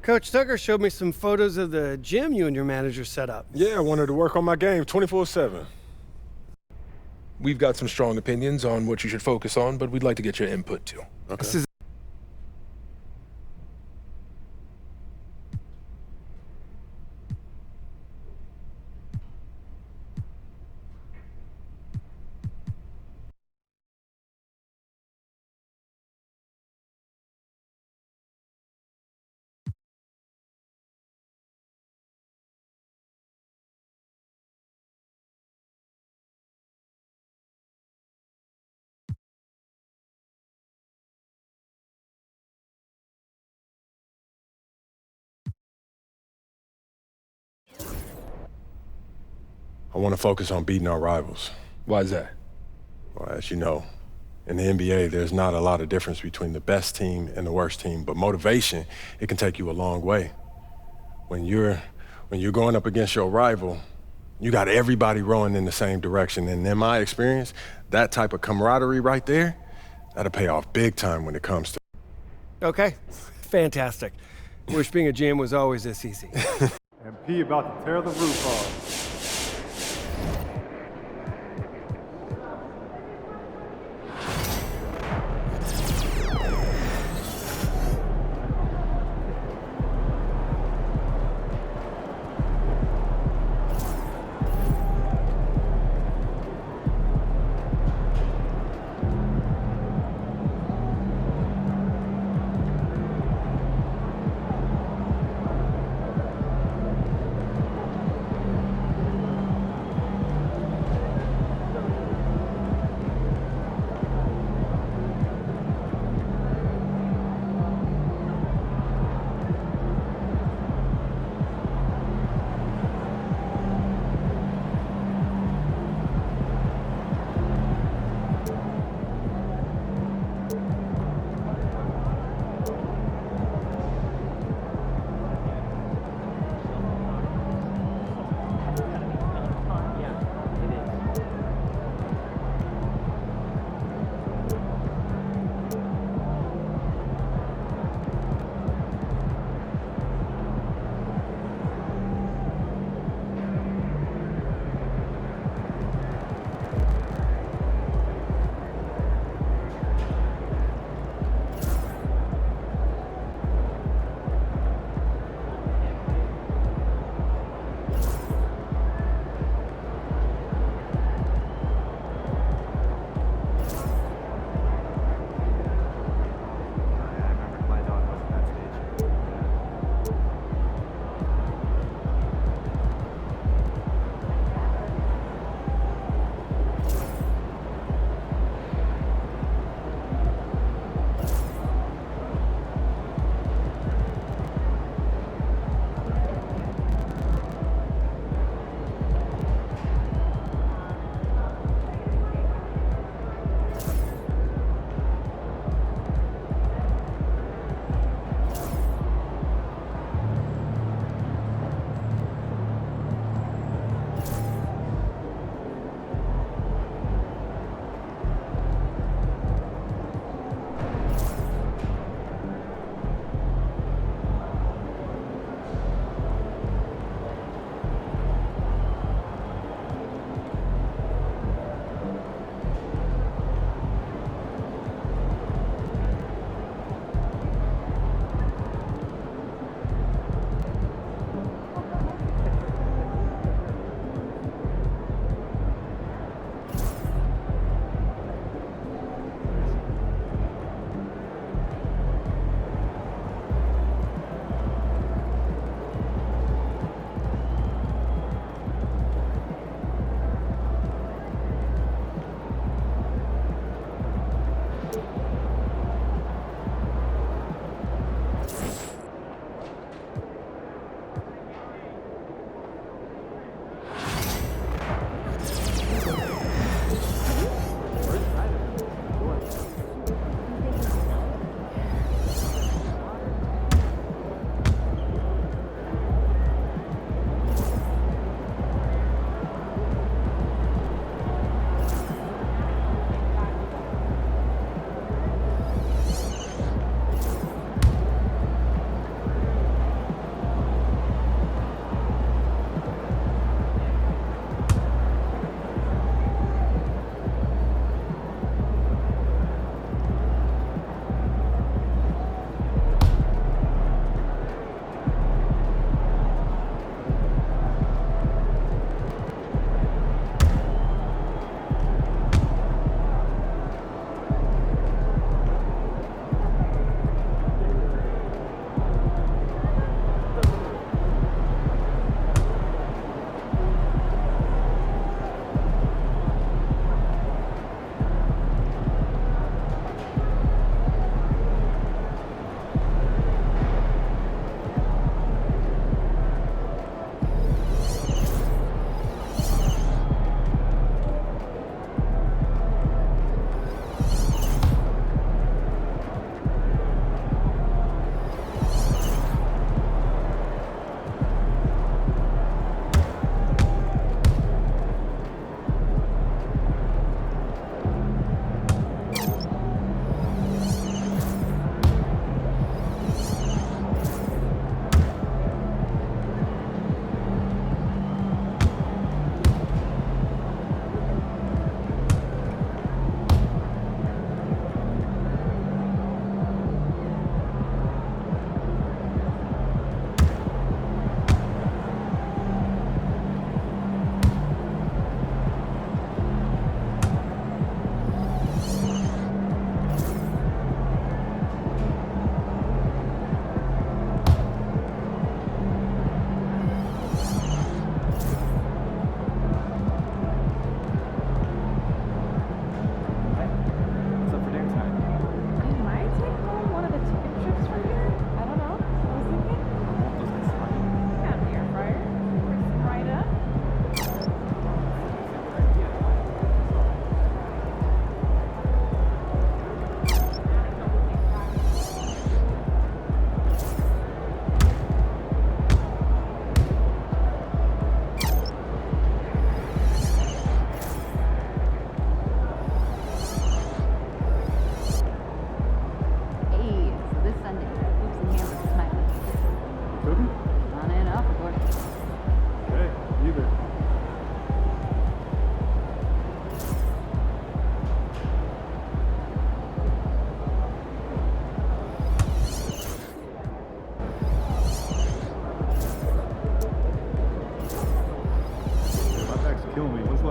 Coach Tucker showed me some photos of the gym you and your manager set up. Yeah, I wanted to work on my game 24/7. We've got some strong opinions on what you should focus on, but we'd like to get your input too. Okay. This is I want to focus on beating our rivals. Why is that? Well, as you know, in the NBA, there's not a lot of difference between the best team and the worst team, but motivation, it can take you a long way. When you're going up against your rival, you got everybody rowing in the same direction. And in my experience, that type of camaraderie right there, that'll pay off big time when it comes to. okay. Fantastic. Wish being a GM was always this easy. And P about to tear the roof off.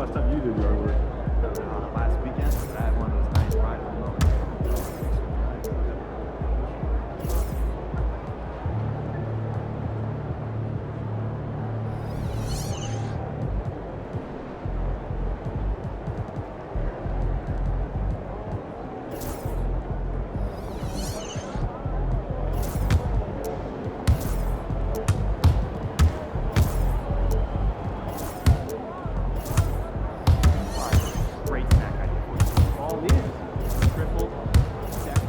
last time you did yard work? Last weekend, but I had one of those nice Friday moments. Great snack idea. All is triple decker.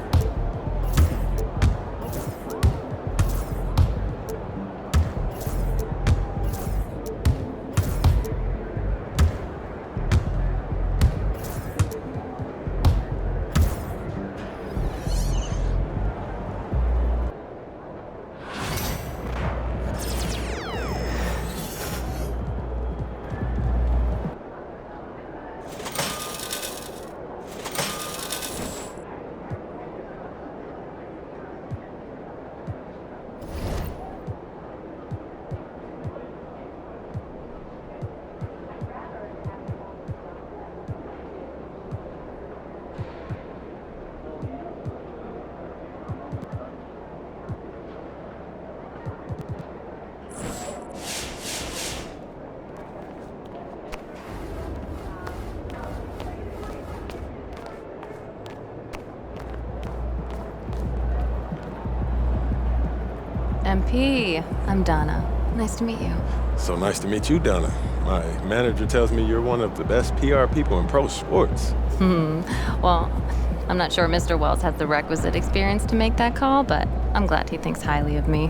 MP, I'm Donna. Nice to meet you. So nice to meet you, Donna. My manager tells me you're one of the best PR people in pro sports. Well, I'm not sure Mr. Wells has the requisite experience to make that call, but I'm glad he thinks highly of me.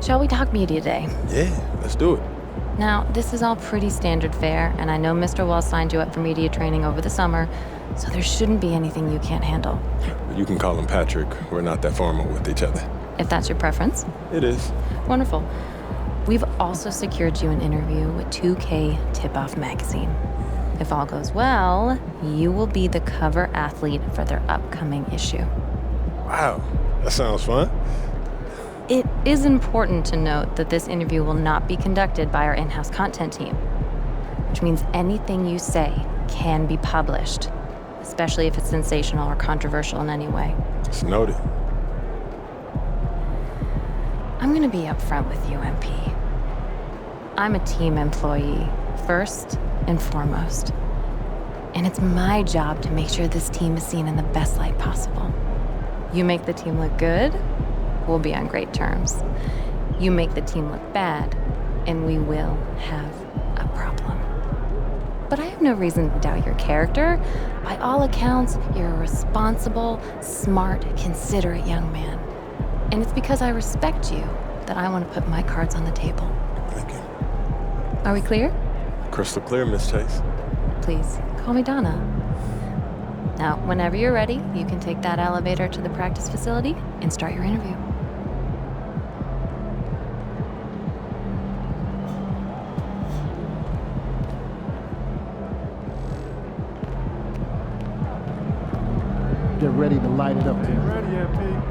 Shall we talk media day? Yeah, let's do it. Now, this is all pretty standard fare, and I know Mr. Wells signed you up for media training over the summer, so there shouldn't be anything you can't handle. You can call him Patrick. We're not that formal with each other. If that's your preference. It is. Wonderful. We've also secured you an interview with 2K Tip-Off magazine. If all goes well, you will be the cover athlete for their upcoming issue. Wow, that sounds fun. It is important to note that this interview will not be conducted by our in-house content team, which means anything you say can be published, especially if it's sensational or controversial in any way. It's noted. I'm gonna be upfront with you, MP. I'm a team employee, first and foremost. And it's my job to make sure this team is seen in the best light possible. You make the team look good, we'll be on great terms. You make the team look bad, and we will have a problem. But I have no reason to doubt your character. By all accounts, you're a responsible, smart, considerate young man. And it's because I respect you that I want to put my cards on the table. Thank you. Are we clear? Crystal clear, Miss Chase. Please, call me Donna. Now, whenever you're ready, you can take that elevator to the practice facility and start your interview. Get ready to light it up. Get ready, MP.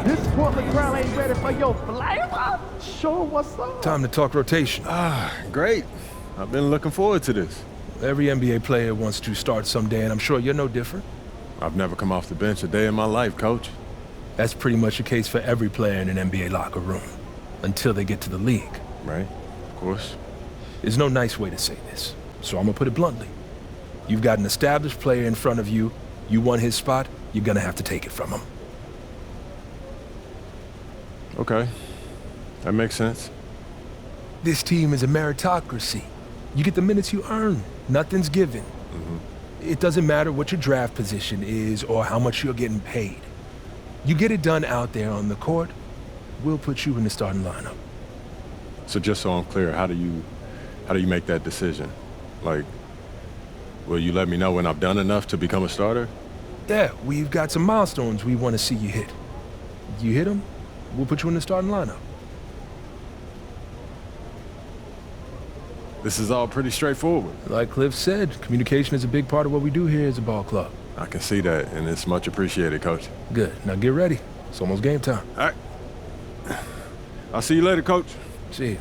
This Portland crowd ain't ready for your flavor. Sure, what's up? Time to talk rotation. Great. I've been looking forward to this. Every NBA player wants to start someday, and I'm sure you're no different. I've never come off the bench a day in my life, Coach. That's pretty much the case for every player in an NBA locker room, until they get to the league. Right? Of course. There's no nice way to say this, so I'm gonna put it bluntly. You've got an established player in front of you. You want his spot, you're gonna have to take it from him. Okay. That makes sense. This team is a meritocracy. You get the minutes you earn. Nothing's given. It doesn't matter what your draft position is or how much you're getting paid. You get it done out there on the court, we'll put you in the starting lineup. So just so I'm clear, how do you make that decision? Like, will you let me know when I've done enough to become a starter? Yeah, we've got some milestones we want to see you hit. You hit them, we'll put you in the starting lineup. This is all pretty straightforward. Like Cliff said, communication is a big part of what we do here as a ball club. I can see that, and it's much appreciated, Coach. Good. Now get ready. It's almost game time. All right. I'll see you later, Coach. See you.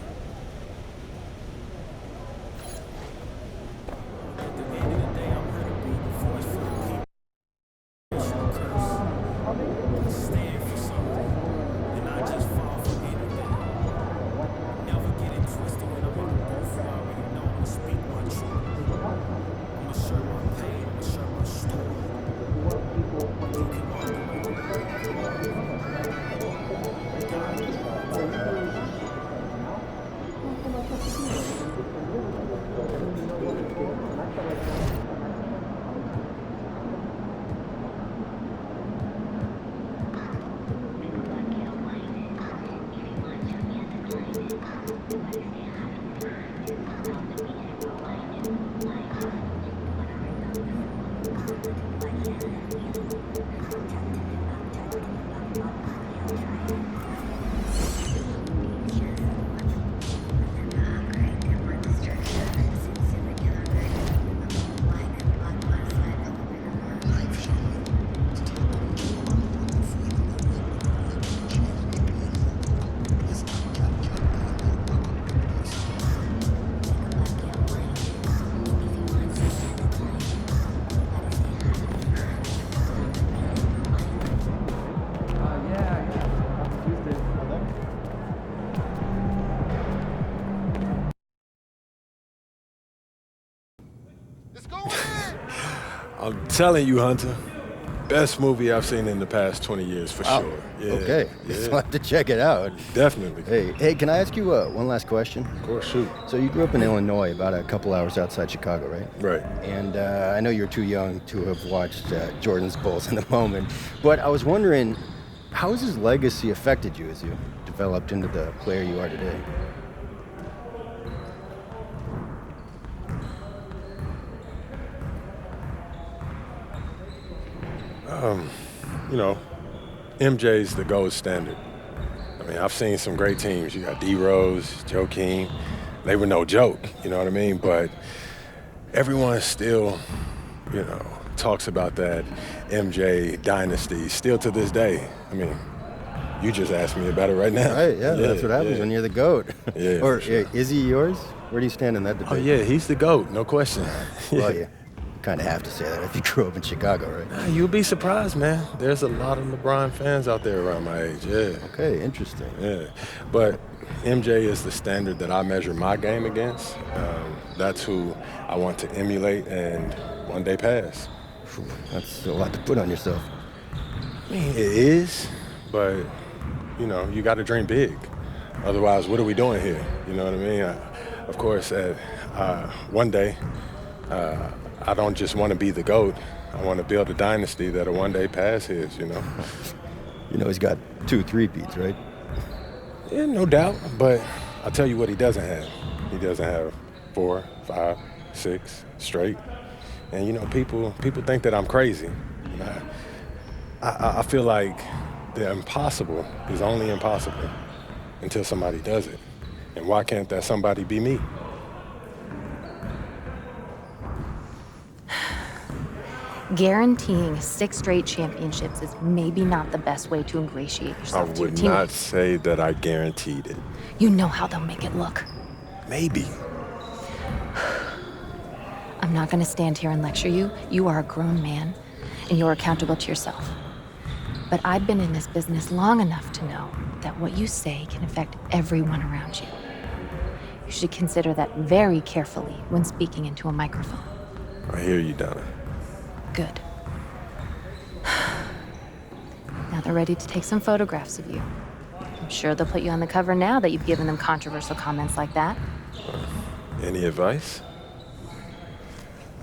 I'm telling you, Hunter, best movie I've seen in the past 20 years for sure. Yeah, Okay, yeah, so I have to check it out. definitely. Hey, can I ask you one last question? Of course, shoot. So you grew up in Illinois, about a couple hours outside Chicago, right? Right. And I know you're too young to have watched Jordan's Bulls in the moment, but I was wondering, how has his legacy affected you as you developed into the player you are today? You know, MJ's the gold standard. I mean, I've seen some great teams. You got D Rose, Joakim. They were no joke, you know what I mean? But everyone still, you know, talks about that MJ dynasty still to this day. I mean, you just asked me about it right now. Right, yeah, that's what happens when you're the GOAT. Yeah, Or for sure. is he yours? Where do you stand in that debate? Oh, yeah, he's the GOAT, no question. Well, you kind of have to say that if you grew up in Chicago, right? You'll be surprised, man. There's a lot of LeBron fans out there around my age, yeah. Okay, interesting. Yeah, but MJ is the standard that I measure my game against. That's who I want to emulate and one day pass. Phew, that's a lot to put on yourself. I mean, it is, but, you know, you got to dream big. Otherwise, what are we doing here? You know what I mean? Of course, one day, I don't just want to be the GOAT. I want to build a dynasty that'll one day pass his, you know. You know he's got 2 3-peats, right? Yeah, no doubt. But I'll tell you what he doesn't have. He doesn't have 4, 5, 6 straight. And, you know, people think that I'm crazy. And I feel like the impossible is only impossible until somebody does it. And why can't that somebody be me? Guaranteeing 6 straight championships is maybe not the best way to ingratiate I yourself to your would team. not say that I guaranteed it. You know how they'll make it look. Maybe. I'm not going to stand here and lecture you. You are a grown man, and you're accountable to yourself. But I've been in this business long enough to know that what you say can affect everyone around you. You should consider that very carefully when speaking into a microphone. I hear you, Donna. Good. Now they're ready to take some photographs of you. I'm sure they'll put you on the cover now that you've given them controversial comments like that. Any advice?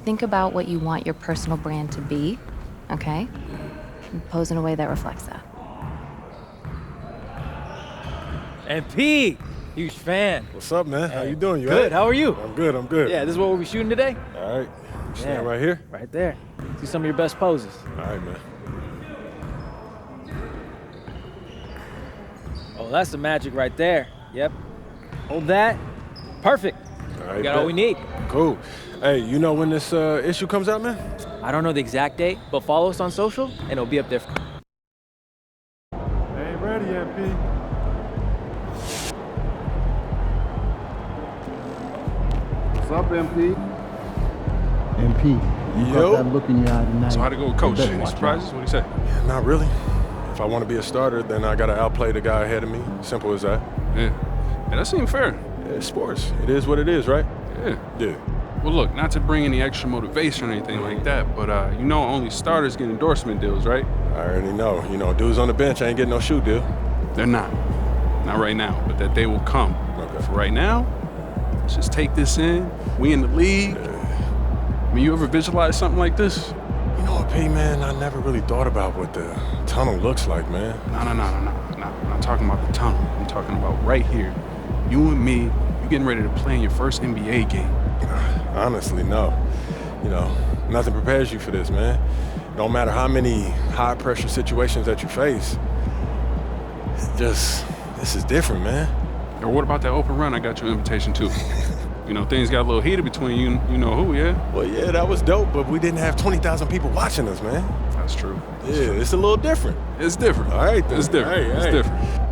Think about what you want your personal brand to be, okay? And pose in a way that reflects that. And P, huge fan. What's up, man? How you doing? You Good, all right? how are you? I'm good, I'm good. Yeah, this is what we'll be shooting today? All right. You stand right here? Right there. See some of your best poses. All right, man. Oh, that's the magic right there. Yep. Hold that. Perfect. All right, We got all we need. Cool. Hey, you know when this issue comes out, man? I don't know the exact date, but follow us on social, and it'll be up there. Ain't ready yet, P. What's up, MP? MP, you Yo. got that look in your eye tonight. So how'd it go with Coach? You better Any watch surprises? out. What do you say? Not really. If I want to be a starter, then I got to outplay the guy ahead of me. Simple as that. Yeah. Yeah, that seemed fair. Yeah, it's sports. It is what it is, right? Yeah. Yeah. Well, look, not to bring any extra motivation or anything like that, but you know only starters get endorsement deals, right? I already know. You know, dudes on the bench ain't getting no shoe deal. They're not. Not right now, but that day will come. Okay. For right now, let's just take this in. We in the league. I mean, you ever visualize something like this? You know what, P, man? I never really thought about what the tunnel looks like, man. No. I'm not talking about the tunnel. I'm talking about right here. You and me, you getting ready to play in your first NBA game. Honestly, no. You know, nothing prepares you for this, man. No matter how many high-pressure situations that you face, this is different, man. Or what about that open run I got you an invitation to? You know, things got a little heated between you and you know who, yeah? Well, yeah, that was dope, but we didn't have 20,000 people watching us, man. That's true. Yeah, it's a little different. It's different. All right, then. It's different. Hey, It's hey. different.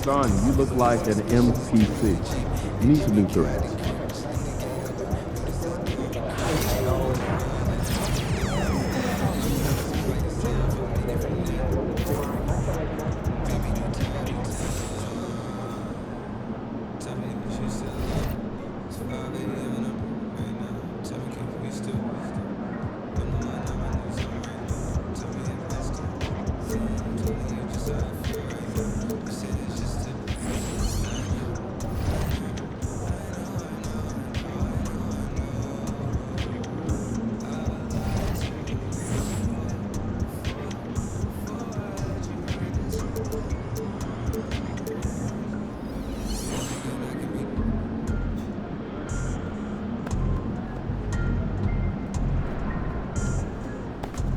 Son, you look like an MPC. You need some new threads.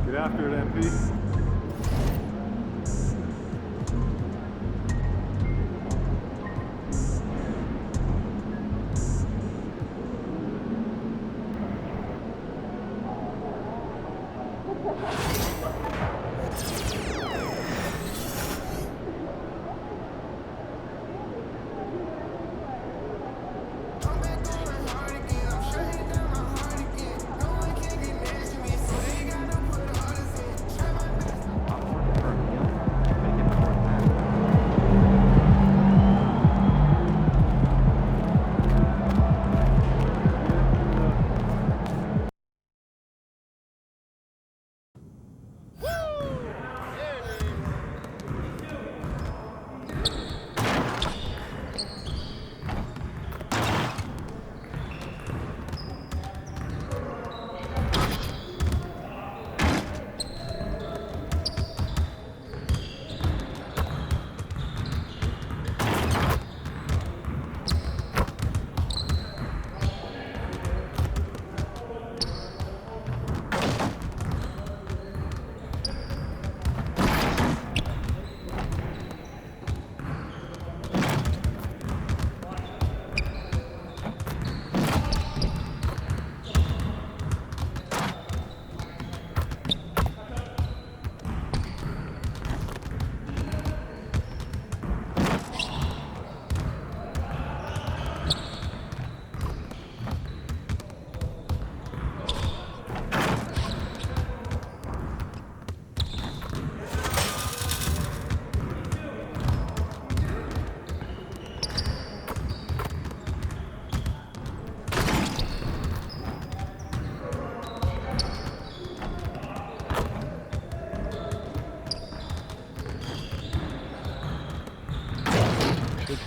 Get after it, MP.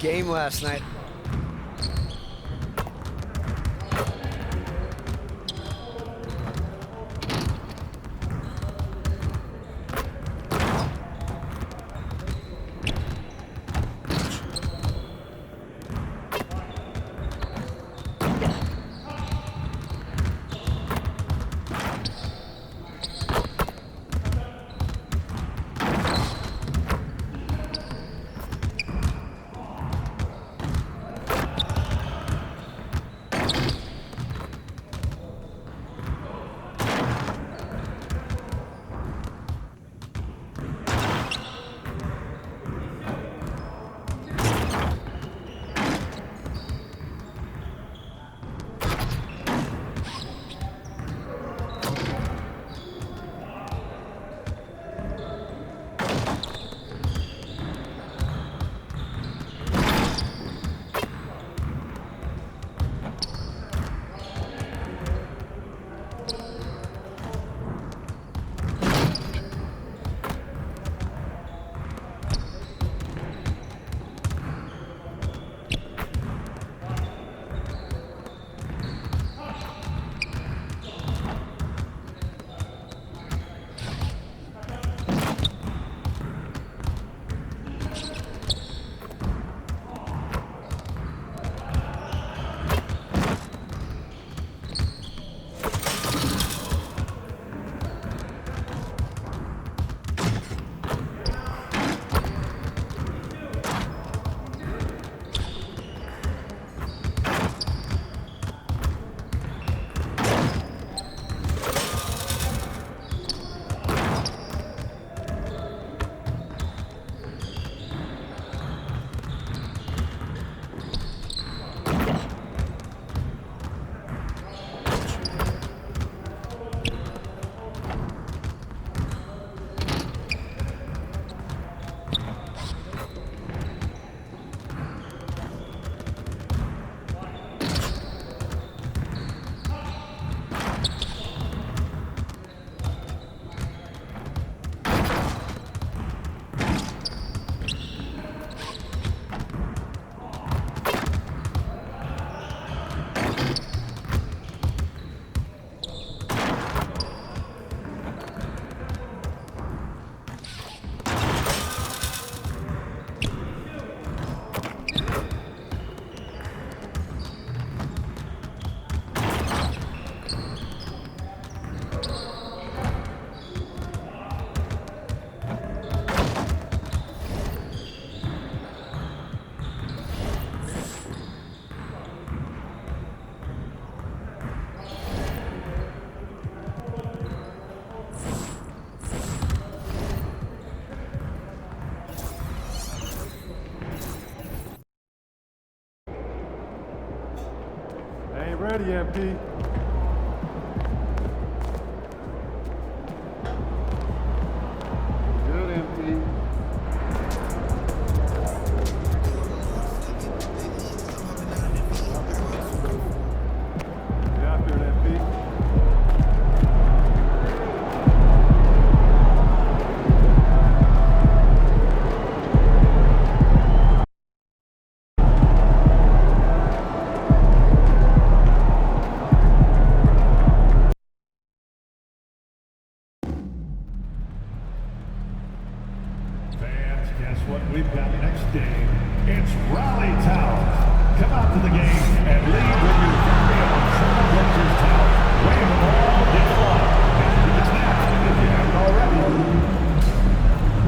game last night. Ain't ready, MP. Good, MP. Get after it, MP. Fans, guess what we've got next game? It's Rally Towers. Come out to the game and leave with your very own Trailblazers towel. Wave them all day long. And keep it snapped if you haven't already.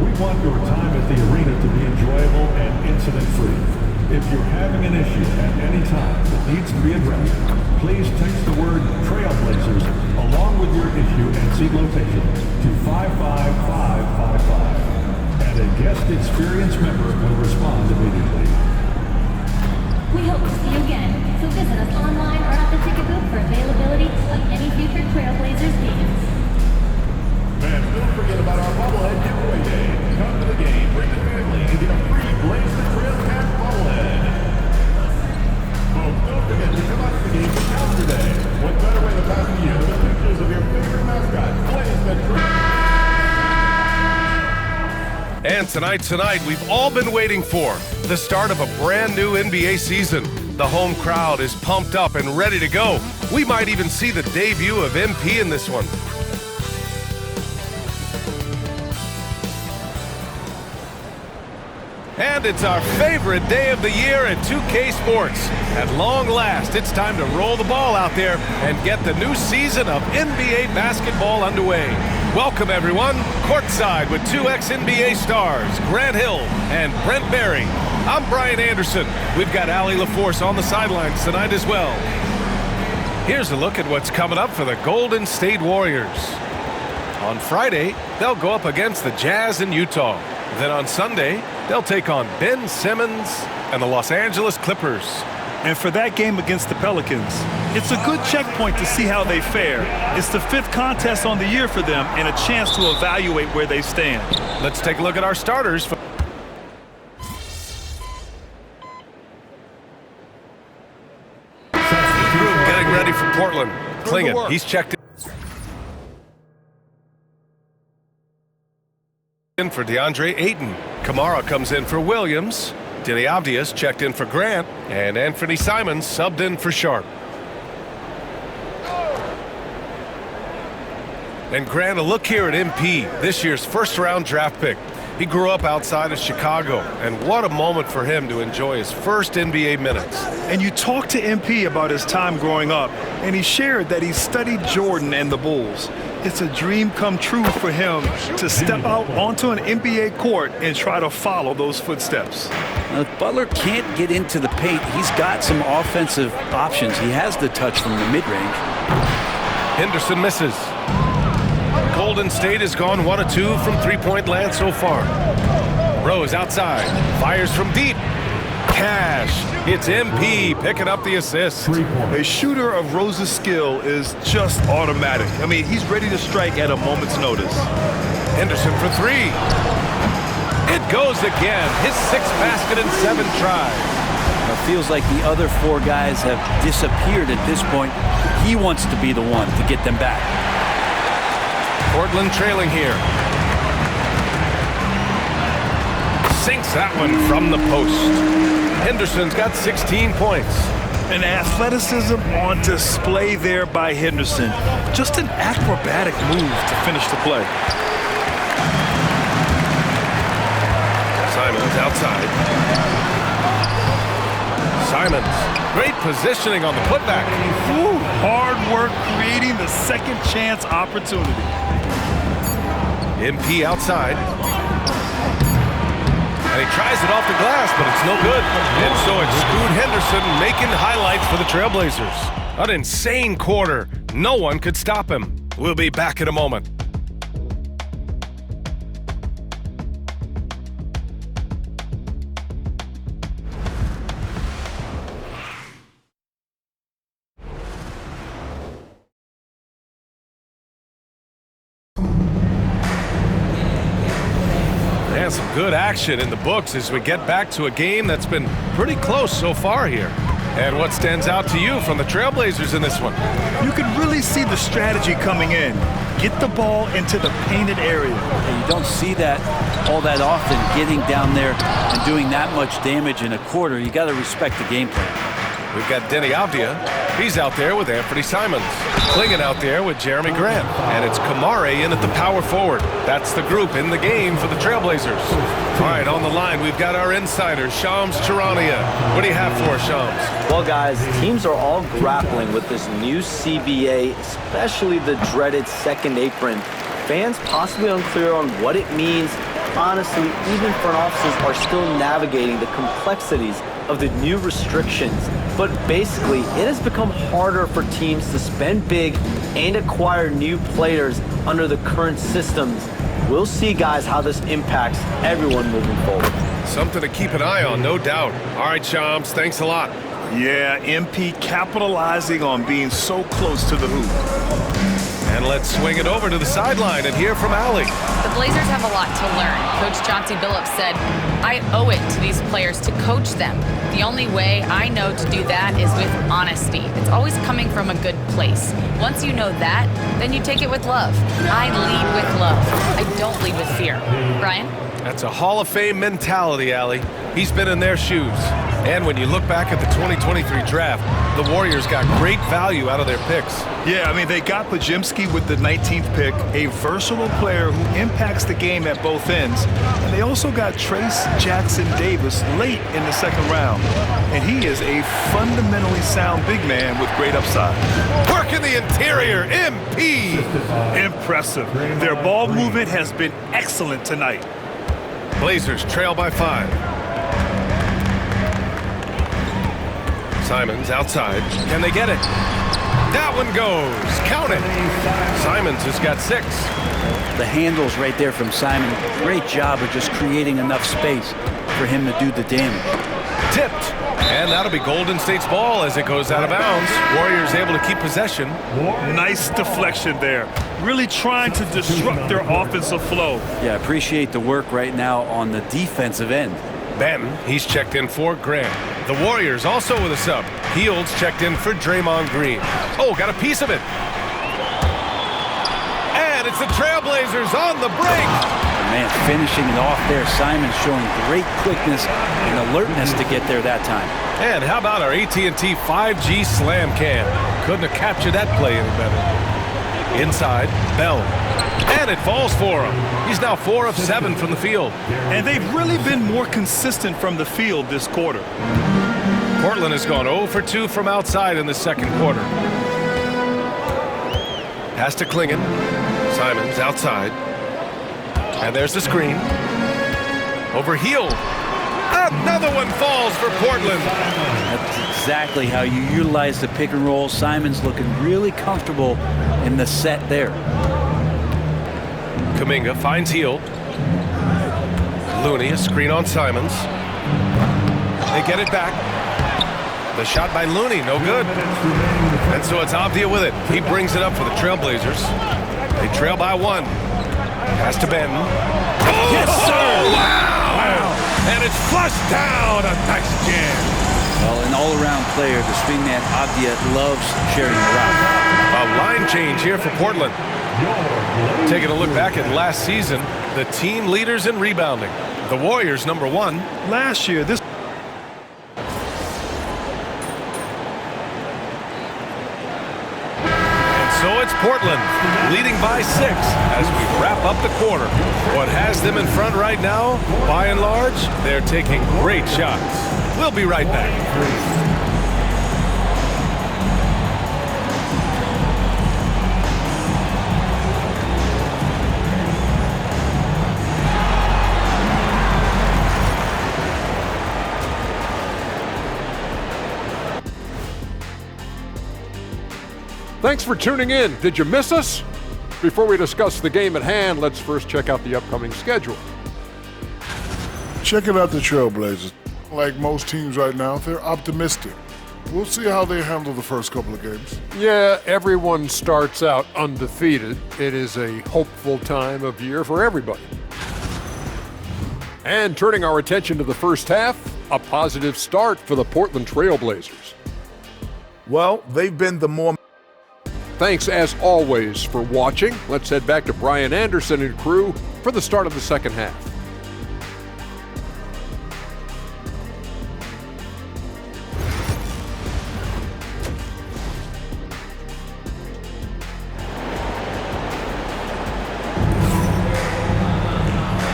We want your time at the arena to be enjoyable and incident-free. If you're having an issue at any time that needs to be addressed, please text the word Trailblazers along with your issue and seat location to 55555. And a guest experience member will respond immediately. We hope to see you again, so visit us online or at the ticket booth for availability of any future Trailblazers games. And don't forget about our bobblehead giveaway day. Come to the game, bring the family, and get a free Blaze the Trail Cat bobblehead. Folks, don't forget to come out to the game for Calendar Day. What better way to pass the year than pictures of your favorite mascot, Blaze the Trail. And And tonight, we've all been waiting for the start of a brand new NBA season. The home crowd is pumped up and ready to go. We might even see the debut of MP in this one. And it's our favorite day of the year at 2K Sports. At long last, it's time to roll the ball out there and get the new season of NBA basketball underway. Welcome, everyone, courtside with two ex-NBA stars, Grant Hill and Brent Barry. I'm Brian Anderson. We've got Allie LaForce on the sidelines tonight as well. Here's a look at what's coming up for the Golden State Warriors. On Friday, they'll go up against the Jazz in Utah. Then on Sunday, they'll take on Ben Simmons and the Los Angeles Clippers. And for that game against the Pelicans, it's a good checkpoint to see how they fare. It's the 5th contest on the year for them and a chance to evaluate where they stand. Let's take a look at our starters. Getting ready for Portland. Klingon, he's checked in for DeAndre Ayton. Kamara comes in for Williams. Denny Avdia's checked in for Grant. And Anthony Simons subbed in for Sharp. And Grant, a look here at MP, this year's first-round draft pick. He grew up outside of Chicago, and what a moment for him to enjoy his first NBA minutes. And you talked to MP about his time growing up, and he shared that he studied Jordan and the Bulls. It's a dream come true for him to step out onto an NBA court and try to follow those footsteps. Now, if Butler can't get into the paint, he's got some offensive options. He has the touch from the mid-range. Henderson misses. Golden State has gone 1 of 2 from three-point land so far. Rose outside, fires from deep. Cash. It's MP picking up the assist. A shooter of Rose's skill is just automatic. I mean, he's ready to strike at a moment's notice. Henderson for 3. It goes again. His 6th basket in 7 tries. It feels like the other 4 guys have disappeared at this point. He wants to be the one to get them back. Portland trailing here. Sinks that one from the post. Henderson's got 16 points. An athleticism on display there by Henderson. Just an acrobatic move to finish the play. Simons outside. Simons, great positioning on the putback. Ooh, hard work creating the second chance opportunity. MP outside. And he tries it off the glass, but it's no good. And so it's Scoot Henderson making highlights for the Trailblazers. An insane quarter. No one could stop him. We'll be back in a moment. And some good action in the books as we get back to a game that's been pretty close so far here. And what stands out to you from the Trailblazers in this one? You can really see the strategy coming in. Get the ball into the painted area. And you don't see that all that often, getting down there and doing that much damage in a quarter. You got to respect the game plan. We've got Denny Avdia. He's out there with Anthony Simons. Klingon out there with Jeremy Grant. And it's Kamara in at the power forward. That's the group in the game for the Trailblazers. All right, on the line, we've got our insider, Shams Charania. What do you have for us, Shams? Well, guys, teams are all grappling with this new CBA, especially the dreaded second apron. Fans possibly unclear on what it means. Honestly, even front offices are still navigating the complexities of the new restrictions. But basically, it has become harder for teams to spend big and acquire new players under the current systems. We'll see, guys, how this impacts everyone moving forward. Something to keep an eye on, no doubt. All right, Shams, thanks a lot. Yeah, MP capitalizing on being so close to the hoop. And let's swing it over to the sideline and hear from Allie. The Blazers have a lot to learn. Coach Chauncey Billups said, I owe it to these players to coach them. The only way I know to do that is with honesty. It's always coming from a good place. Once you know that, then you take it with love. I lead with love. I don't lead with fear. Brian? That's a Hall of Fame mentality, Allie. He's been in their shoes. And when you look back at the 2023 draft, the Warriors got great value out of their picks. Yeah, I mean, they got Podziemski with the 19th pick, a versatile player who impacts the game at both ends. And they also got Trace Jackson Davis late in the second round. And he is a fundamentally sound big man with great upside. Work in the interior, MP! Impressive. Their ball movement has been excellent tonight. Blazers trail by 5. Simons outside. Can they get it? That one goes. Count it. Simons has got 6. The handles right there from Simon. Great job of just creating enough space for him to do the damage. Tipped. And that'll be Golden State's ball as it goes out of bounds. Warriors able to keep possession. Nice deflection there. Really trying to disrupt their offensive flow. Yeah, appreciate the work right now on the defensive end. Banton, he's checked in for Grant. The Warriors also with a sub. Fields checked in for Draymond Green. Oh, got a piece of it. And it's the Trailblazers on the break. Man, finishing it off there. Simon showing great quickness and alertness to get there that time. And how about our AT&T 5G slam cam? Couldn't have captured that play any better. Inside, Bell. And it falls for him. He's now 4 of 7 from the field. And they've really been more consistent from the field this quarter. Portland has gone 0 for 2 from outside in the second quarter. Pass to Klingon. Simons outside. And there's the screen. Over Hield. Another one falls for Portland. That's exactly how you utilize the pick and roll. Simons looking really comfortable in the set there. Kuminga finds Hield. Looney, a screen on Simons. They get it back. The shot by Looney, no good. And so it's Avdia with it. He brings it up for the Trailblazers. They trail by 1. Pass to Banton. Oh, yes, sir! Wow! And it's flushed down. A nice jam. Well, an all-around player, the swingman Avdia loves sharing the route. A line change here for Portland. Taking a look back at last season, the team leaders in rebounding. The Warriors, number 1. Last year, this. So it's Portland leading by 6 as we wrap up the quarter. What has them in front right now, by and large, they're taking great shots. We'll be right back. Thanks for tuning in. Did you miss us? Before we discuss the game at hand, let's first check out the upcoming schedule. Checking out the Trailblazers. Like most teams right now, they're optimistic. We'll see how they handle the first couple of games. Yeah, everyone starts out undefeated. It is a hopeful time of year for everybody. And turning our attention to the first half, a positive start for the Portland Trailblazers. Well, they've been the more... Thanks as always for watching. Let's head back to Brian Anderson and crew for the start of the second half.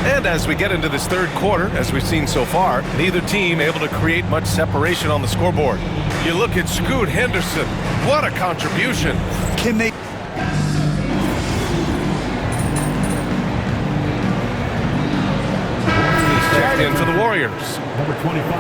And as we get into this third quarter, as we've seen so far, neither team able to create much separation on the scoreboard. You look at Scoot Henderson. What a contribution. Can they... He's checked in for the Warriors. Number 25.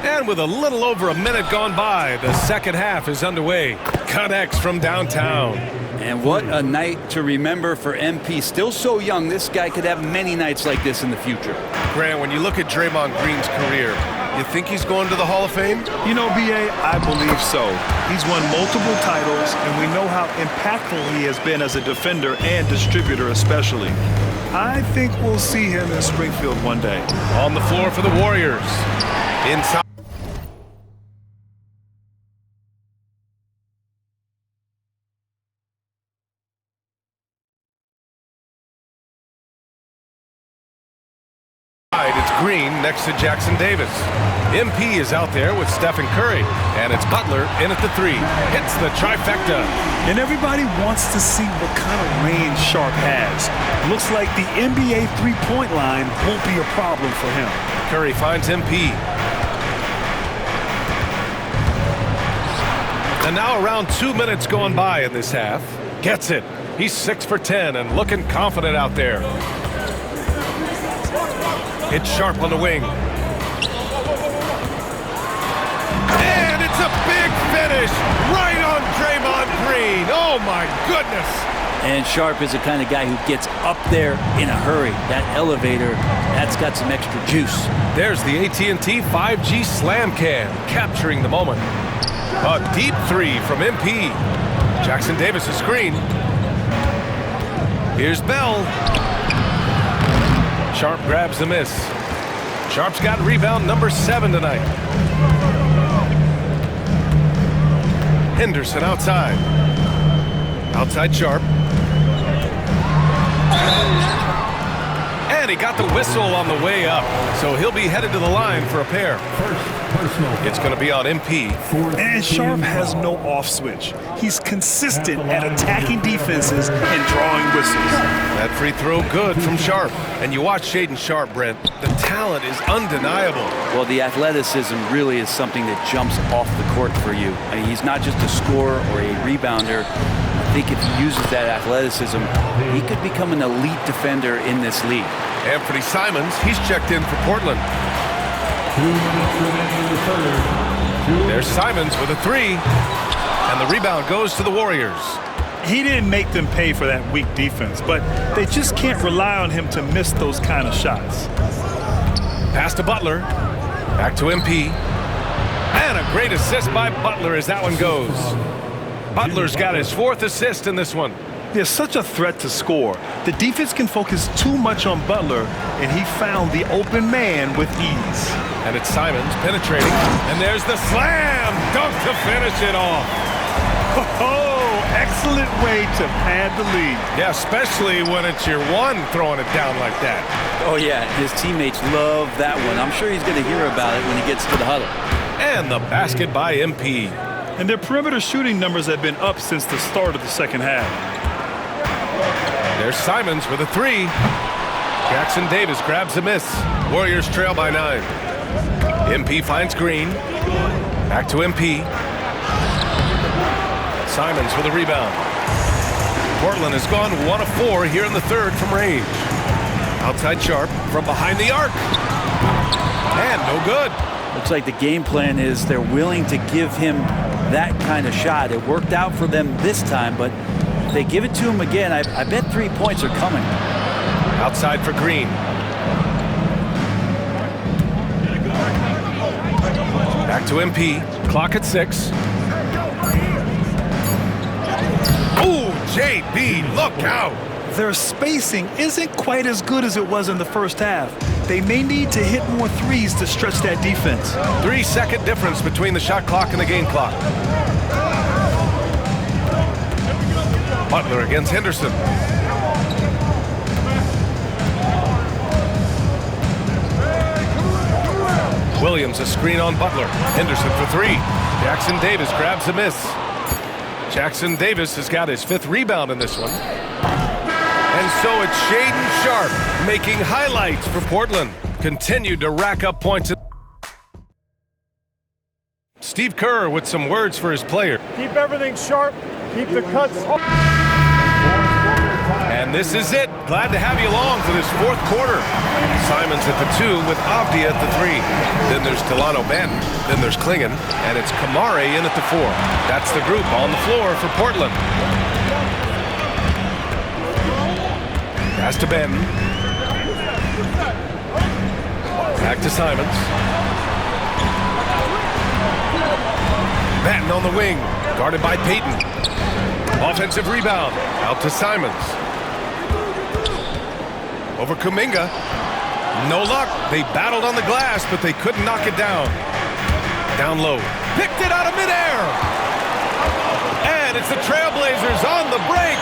And with a little over a minute gone by, the second half is underway. Connects from downtown. And what a night to remember for MP. Still so young, this guy could have many nights like this in the future. Grant, when you look at Draymond Green's career, you think he's going to the Hall of Fame? You know, B.A., I believe so. He's won multiple titles, and we know how impactful he has been as a defender and distributor especially. I think we'll see him in Springfield one day. On the floor for the Warriors. Inside. It's Green next to Jackson Davis. MP is out there with Stephen Curry, and it's Butler in at the 3. Hits the trifecta. And everybody wants to see what kind of range Sharp has. Looks like the NBA three-point line won't be a problem for him. Curry finds MP. And now around 2 minutes going by in this half. Gets it. He's 6 for 10 and looking confident out there. It's Sharp on the wing. And it's a big finish right on Draymond Green. Oh my goodness. And Sharp is the kind of guy who gets up there in a hurry. That elevator, that's got some extra juice. There's the AT&T 5G Slam Cam, capturing the moment. A deep 3 from MP. Jackson Davis' screen. Here's Bell. Sharp grabs the miss. Sharp's got rebound number 7 tonight. Henderson outside. Outside Sharp. And he got the whistle on the way up, so he'll be headed to the line for a pair. It's going to be on MP. And Sharp has no off switch. He's consistent at attacking defenses and drawing whistles. That free throw good from Sharp. And you watch Shaedon Sharp, Brent. The talent is undeniable. Well, the athleticism really is something that jumps off the court for you. I mean, he's not just a scorer or a rebounder. I think if he uses that athleticism, he could become an elite defender in this league. Anthony Simons, he's checked in for Portland. There's Simons with a 3. And the rebound goes to the Warriors. He didn't make them pay for that weak defense, but they just can't rely on him to miss those kind of shots. Pass to Butler. Back to MP. And a great assist by Butler as that one goes. Butler's got his 4th assist in this one. They're such a threat to score. The defense can focus too much on Butler, and he found the open man with ease. And it's Simons penetrating. And there's the slam dunk to finish it off. Oh, excellent way to pad the lead. Yeah, especially when it's your one throwing it down like that. Oh, yeah, his teammates love that one. I'm sure he's going to hear about it when he gets to the huddle. And the basket by MP. And their perimeter shooting numbers have been up since the start of the second half. There's Simons with a 3. Jackson Davis grabs a miss. Warriors trail by 9. MP finds Green. Back to MP. Simons with a rebound. Portland has gone 1 of 4 here in the 3rd from range. Outside Sharp from behind the arc. And no good. Looks like the game plan is they're willing to give him that kind of shot. It worked out for them this time, but if they give it to him again, I bet 3 points are coming. Outside for Green. Back to MP. Clock at 6. Ooh, JB, look out. Their spacing isn't quite as good as it was in the first half. They may need to hit more threes to stretch that defense. 3-second difference between the shot clock and the game clock. Butler against Henderson. Williams a screen on Butler. Henderson for 3. Jackson Davis grabs a miss. Jackson Davis has got his 5th rebound in this one. And so it's Shaedon Sharp making highlights for Portland. Continued to rack up points. Steve Kerr with some words for his player. Keep everything sharp. Keep the cuts. And this is it. Glad to have you along for this 4th quarter. Simons at the 2 with Avdi at the 3. Then there's Delano Banton. Then there's Klingon. And it's Kamare in at the 4. That's the group on the floor for Portland. Pass to Banton. Back to Simons. Banton on the wing. Guarded by Payton. Offensive rebound. Out to Simons. Over Kuminga. No luck. They battled on the glass, but they couldn't knock it down. Down low. Picked it out of midair. And it's the Trailblazers on the break.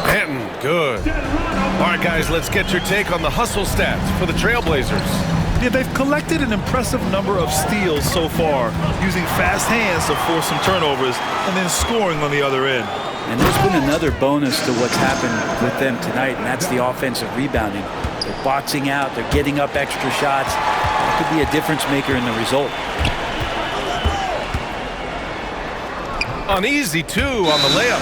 Banton Good. All right, guys, let's get your take on the hustle stats for the Trailblazers. Yeah, they've collected an impressive number of steals so far, using fast hands to force some turnovers and then scoring on the other end. And there's been another bonus to what's happened with them tonight, and that's the offensive rebounding. They're boxing out, they're getting up extra shots. It could be a difference maker in the result. An easy 2 on the layup.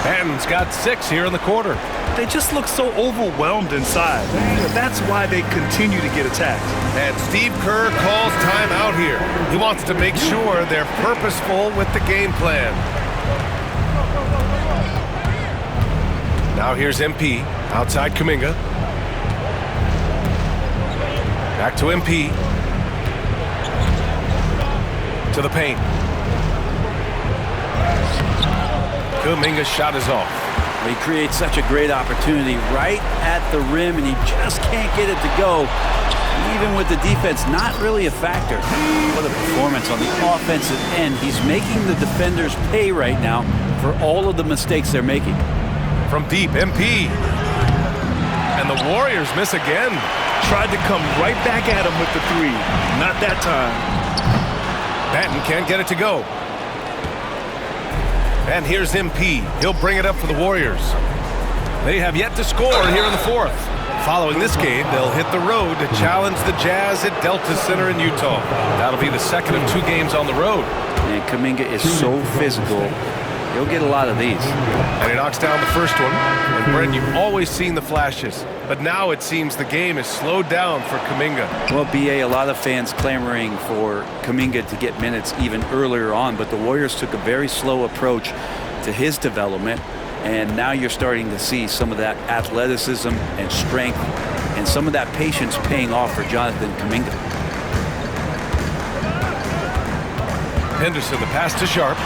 Banton's got 6 here in the quarter. They just look so overwhelmed inside. That's why they continue to get attacked. And Steve Kerr calls timeout here. He wants to make sure they're purposeful with the game plan. Now here's MP, outside Kuminga. Back to MP. To the paint. Kuminga's shot is off. He creates such a great opportunity right at the rim, and he just can't get it to go. Even with the defense not really a factor. What a performance on the offensive end. He's making the defenders pay right now for all of the mistakes they're making. From deep, MP. And the Warriors miss again. Tried to come right back at him with the 3. Not that time. Banton can't get it to go. And here's MP. He'll bring it up for the Warriors. They have yet to score here in the 4th. Following this game, they'll hit the road to challenge the Jazz at Delta Center in Utah. That'll be the second of 2 games on the road. And Kuminga is so physical. He'll get a lot of these. And he knocks down the first one. And Brent, you've always seen the flashes, but now it seems the game is slowed down for Kuminga. Well, BA, a lot of fans clamoring for Kuminga to get minutes even earlier on, but the Warriors took a very slow approach to his development, and now you're starting to see some of that athleticism and strength and some of that patience paying off for Jonathan Kuminga. Henderson, the pass to Sharp,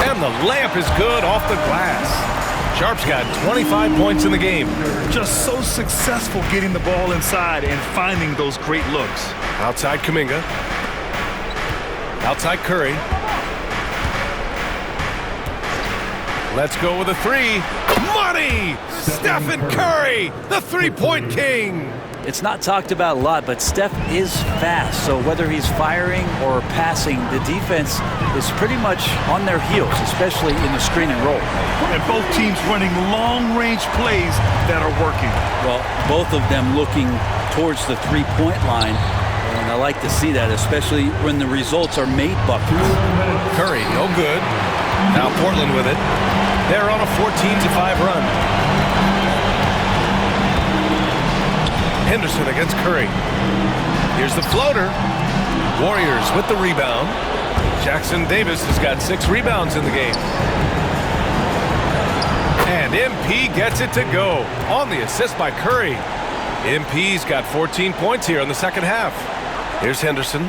and the layup is good off the glass. Sharp's got 25 points in the game. Just so successful getting the ball inside and finding those great looks. Outside Kuminga. Outside Curry. Let's go with a 3. Money! Stephen Curry, the three-point king. It's not talked about a lot, but Steph is fast. So whether he's firing or passing, the defense is pretty much on their heels, especially in the screen and roll. And both teams running long-range plays that are working. Well, both of them looking towards the three-point line. And I like to see that, especially when the results are made buckets. Curry, no good. Now Portland with it. They're on a 14-5 run. Henderson against Curry. Here's the floater. Warriors with the rebound. Jackson Davis has got 6 rebounds in the game. And MP gets it to go on the assist by Curry. MP's got 14 points here in the second half. Here's Henderson.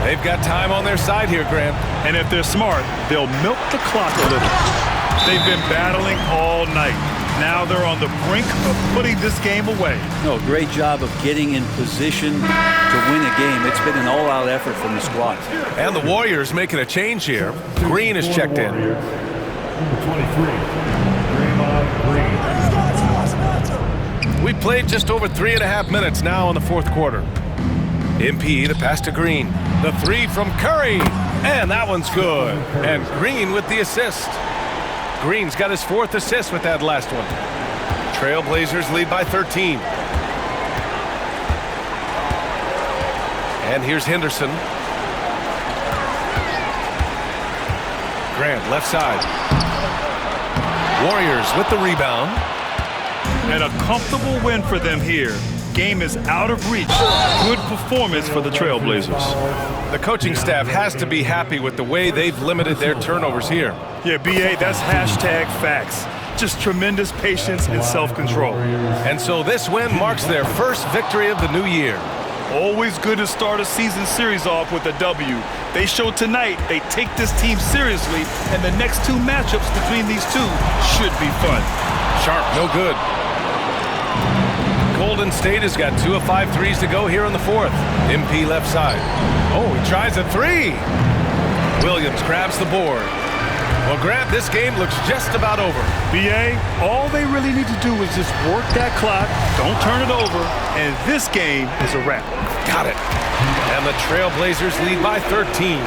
They've got time on their side here, Grant. And if they're smart, they'll milk the clock a little. They've been battling all night. Now they're on the brink of putting this game away. No, great job of getting in position to win a game. It's been an all-out effort from the squad. And the Warriors making a change here. Green is checked in. Number 23, Draymond Green. We played just over 3.5 minutes now in the 4th quarter. MP, the pass to Green. The 3 from Curry. And that one's good. And Green with the assist. Green's got his 4th assist with that last one. Trailblazers lead by 13. And here's Henderson. Grant, left side. Warriors with the rebound. And a comfortable win for them here. Game is out of reach. Good performance for the Trailblazers. The coaching staff has to be happy with the way they've limited their turnovers here. Yeah, BA, that's hashtag facts. Just tremendous patience and self-control. And so this win marks their first victory of the new year. Always good to start a season series off with a W. They showed tonight they take this team seriously, and the next 2 matchups between these two should be fun. Sharp, no good. Golden State has got 2 of 5 threes to go here in the 4th. MP left side. Oh, he tries a 3. Williams grabs the board. Well, Grant, this game looks just about over. BA, all they really need to do is just work that clock, don't turn it over, and this game is a wrap. Got it. And the Trailblazers lead by 13.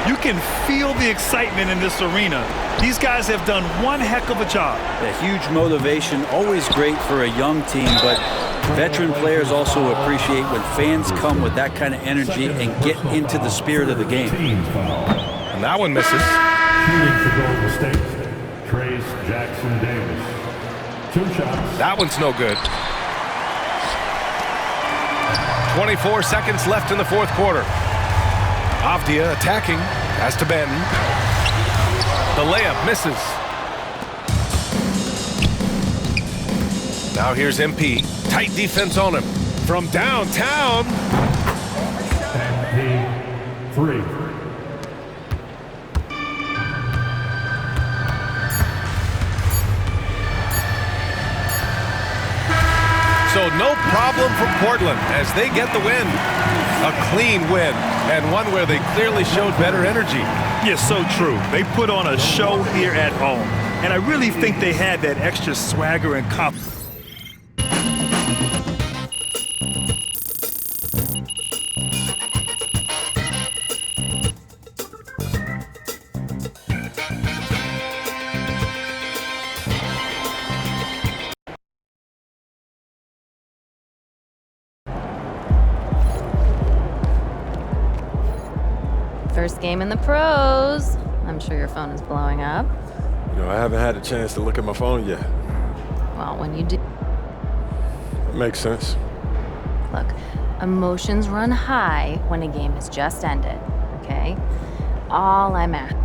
You can feel the excitement in this arena. These guys have done one heck of a job. A huge motivation, always great for a young team, but veteran players also appreciate when fans come with that kind of energy and get into the spirit of the game. And that one misses. Shooting for Golden State, Trace Jackson Davis. 2 shots. That one's no good. 24 seconds left in the fourth quarter. Avdia attacking, has to Banton. The layup misses. Now here's MP. Tight defense on him. From downtown. MP, 3. So no problem for Portland as they get the win. A clean win, and one where they clearly showed better energy. Yes, so true. They put on a show here at home, and I really think they had that extra swagger and confidence. First game in the pros. I'm sure your phone is blowing up. You know, I haven't had a chance to look at my phone yet. Well, when you do, It makes sense. look, emotions run high when a game has just ended, okay? All I'm at.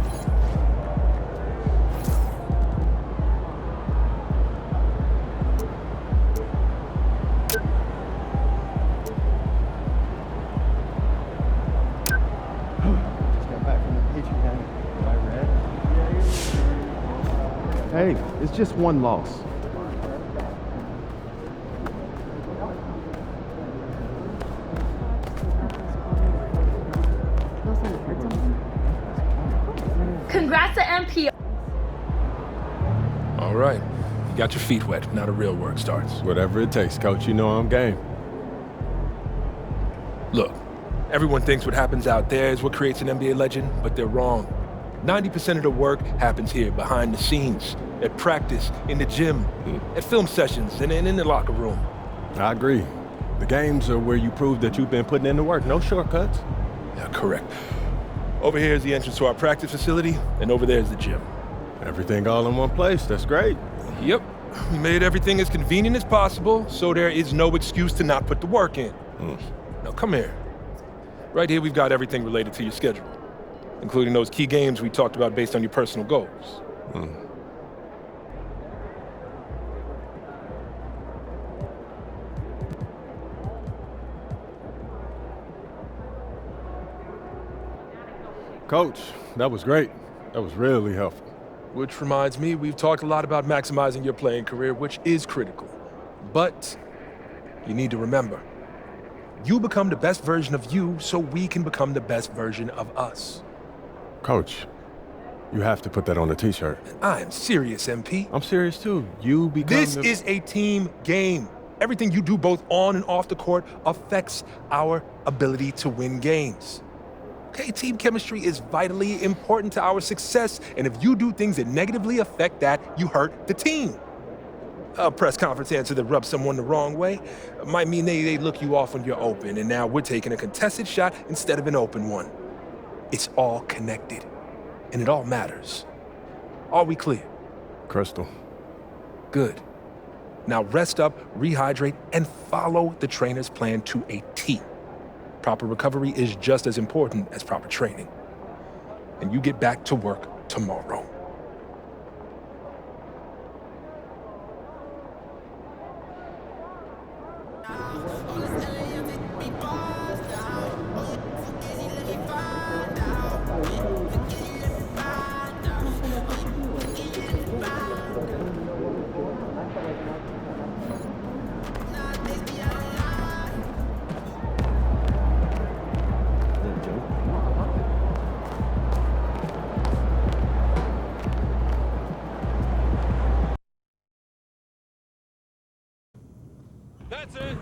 Hey, it's just one loss. Congrats to MP. All right. You got your feet wet. Now the real work starts. Whatever it takes, Coach. You know I'm game. Look, everyone thinks what happens out there is what creates an NBA legend, but they're wrong. 90% of the work happens here, behind the scenes, at practice, in the gym, at film sessions, and in the locker room. I agree. The games are where you prove that you've been putting in the work. No shortcuts. Yeah, correct. Over here is the entrance to our practice facility, and over there is the gym. Everything all in one place. That's great. Yep. We made everything as convenient as possible, so there is no excuse to not put the work in. Now, come here. Right here, we've got everything related to your schedule, including those key games we talked about based on your personal goals. Coach, that was great. That was really helpful. Which reminds me, we've talked a lot about maximizing your playing career, which is critical. But you need to remember, you become the best version of you so we can become the best version of us. Coach, you have to put that on the t-shirt. I'm serious, MP. I'm serious too. You become This is a team game. Everything you do both on and off the court affects our ability to win games. Okay, team chemistry is vitally important to our success, and if you do things that negatively affect that, you hurt the team. A press conference answer that rubs someone the wrong way might mean they look you off when you're open, and now we're taking a contested shot instead of an open one. It's all connected, and it all matters. Are we clear? Crystal. Good. Now rest up, rehydrate, and follow the trainer's plan to a T. Proper recovery is just as important as proper training. And you get back to work tomorrow. That's it.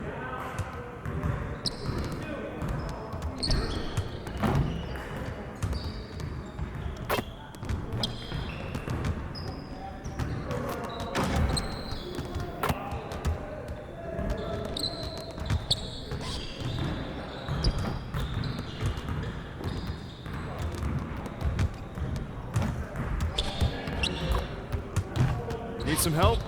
Need some help?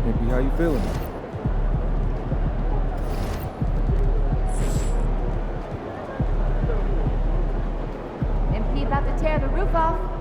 MP, how you feeling? MP about to tear the roof off.